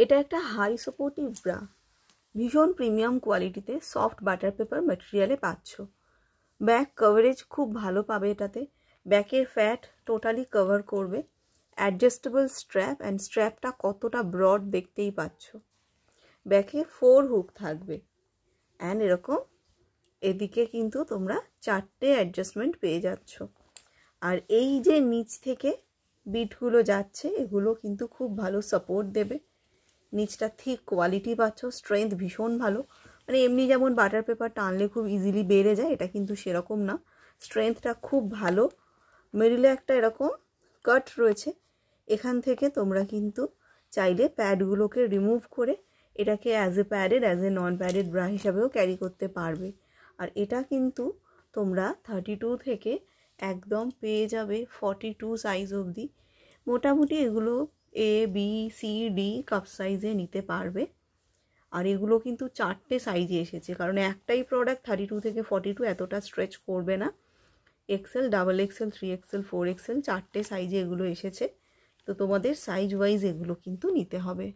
এটা একটা high supportive bra, ভীষণ প্রিমিয়াম কোয়ালিটিতে সফট বাটার পেপার ম্যাটেরিয়ালে পাচ্ছ। ব্যাক কভারেজ খুব ভালো পাবে এটাতে, ব্যাকের ফ্যাট টোটালি কভার করবে। অ্যাডজাস্টেবল স্ট্র্যাপ, অ্যান্ড স্ট্র্যাপটা কতটা ব্রড দেখতেই পাচ্ছ। ব্যাকে 4 হুক থাকবে, অ্যান্ড এরকম এদিকে কিন্তু তোমরা 4টে অ্যাডজাস্টমেন্ট পেয়ে যাচ্ছ। আর এই যে নিচ থেকে বিটগুলো যাচ্ছে, এগুলো কিন্তু খুব ভালো সাপোর্ট দেবে। নিচটা ঠিক কোয়ালিটি পাচ্ছ, স্ট্রেংথ ভীষণ ভালো। মানে এমনি যেমন বাটার পেপার টানলে খুব ইজিলি বেড়ে যায়, এটা কিন্তু সেরকম না, স্ট্রেংথটা খুব ভালো। মিডলে একটা এরকম কাট রয়েছে, এখান থেকে তোমরা কিন্তু চাইলে প্যাডগুলোকে রিমুভ করে এটাকে as a padded, as a non padded bra হিসাবেও ক্যারি করতে পারবে। আর এটা কিন্তু তোমরা 32 থেকে একদম পেয়ে যাবে 42 সাইজ অবধি। মোটামুটি এগুলো A, B, C, D cup সাইজে নিতে পারবে। আর এগুলো কিন্তু 4টে সাইজে এসেছে, কারণ একটাই প্রোডাক্ট 32 থেকে 42 এতটা স্ট্রেচ করবে না। XL, XXL, 3XL, 4XL 4টে সাইজে এগুলো এসেছে। তো তোমাদের সাইজ ওয়াইজ এগুলো কিন্তু নিতে হবে।